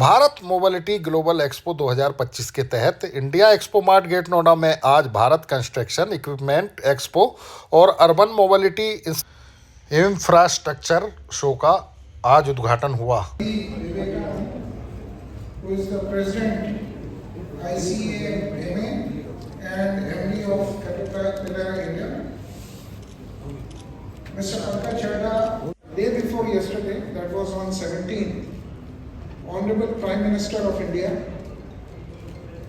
Bharat mobility global expo 2025 के तहत India expo mart गेट नोएडा में आज भारत कंस्ट्रक्शन इक्विपमेंट एक्सपो और अर्बन मोबिलिटी इंफ्रास्ट्रक्चर शो का आज उद्घाटन हुआ। Who is the president ICAMA and MD of Caterpillar India. Mr. Pankaj Chadha, day before yesterday, that was on 17th, Honorable Prime Minister of India,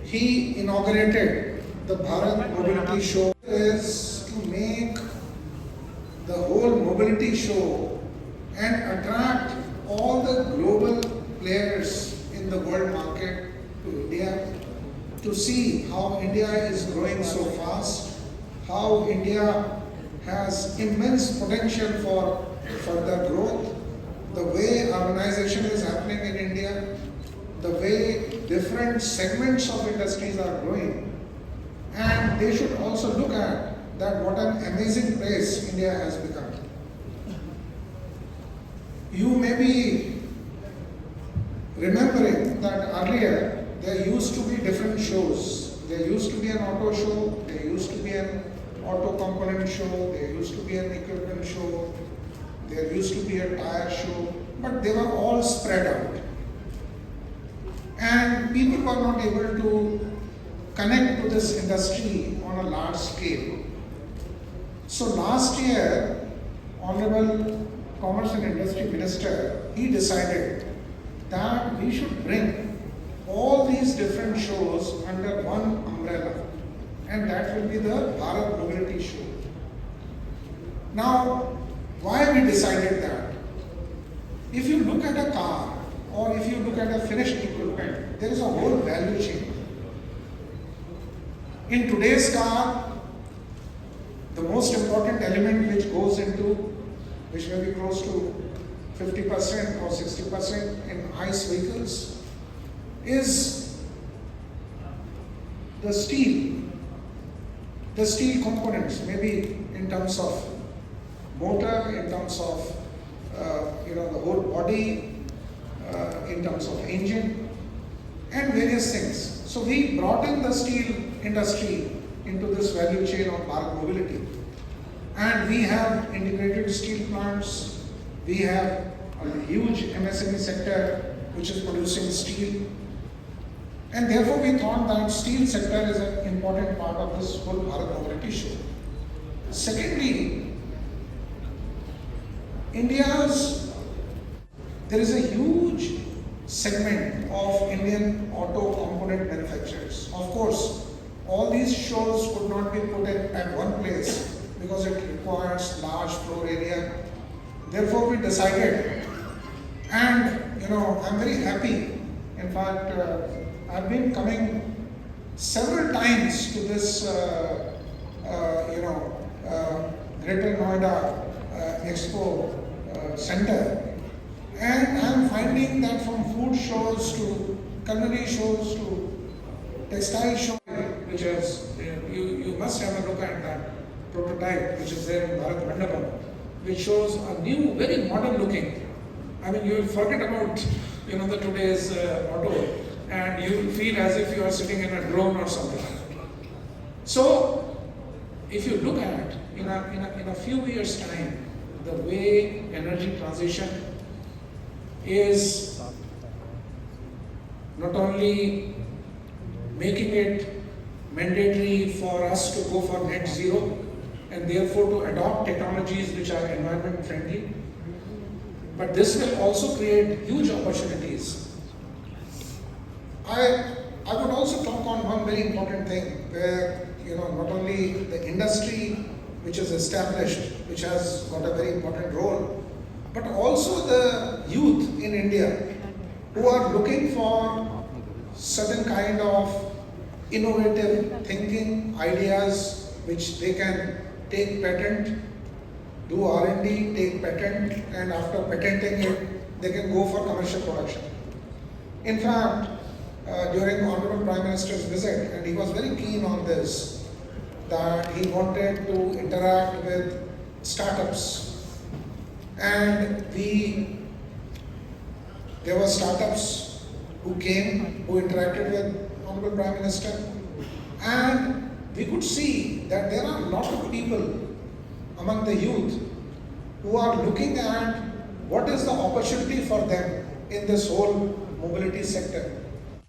he inaugurated the Bharat Mobility Show. Is to make the whole mobility show and attract all the global players in the world market to India, to see how India is growing so fast, how India has immense potential for further growth, the way urbanization is happening in India, the way different segments of industries are growing, and they should also look at that what an amazing place India has become. You may be remembering that earlier there used to be different shows. There used to be an auto show, there used to be an auto component show, there used to be an equipment show, there used to be a tire show, but they were all spread out. And people were not able to connect to this industry on a large scale. So last year, Honorable Commerce and Industry Minister, he decided that we should bring all these different shows under one umbrella, and that will be the Bharat Mobility Show. Now, why we decided that? If you look at a car or if you look at a finished equipment, there is a whole value chain. In today's car, the most important element which goes into, which may be close to 50% or 60% in ICE vehicles, is the steel. The steel components, maybe in terms of motor, in terms of the whole body, in terms of engine, and various things. So we brought in the steel industry into this value chain of Bharat Mobility. And we have integrated steel plants, we have a huge MSME sector which is producing steel. And therefore we thought that steel sector is an important part of this whole Bharat Mobility show. Secondly, there is a huge segment of Indian auto component manufacturers. Of course, all these shows could not be put at one place because it requires large floor area. Therefore, we decided, and I'm very happy. In fact, I've been coming several times to this, Greater Noida Expo Center, and I'm finding that from food shows to culinary shows to textile shows, which is, you must have a look at that prototype which is there in Bharat Mandapam, which shows a new, very modern looking. I mean, you will forget about the today's auto, and you will feel as if you are sitting in a drone or something. So, if you look at in a few years' time, the way energy transition is not only making it mandatory for us to go for net zero and therefore to adopt technologies which are environment friendly, but this will also create huge opportunities. I would also talk on one very important thing where not only the industry which is established, which has got a very important role, but also the youth in India who are looking for certain kind of innovative thinking, ideas which they can take patent, do R&D, take patent, and after patenting it, they can go for commercial production. In fact, during Honorable Prime Minister's visit, and he was very keen on this, that he wanted to interact with startups, and there were startups who came, who interacted with Honorable Prime Minister, and we could see that there are a lot of people among the youth who are looking at what is the opportunity for them in this whole mobility sector.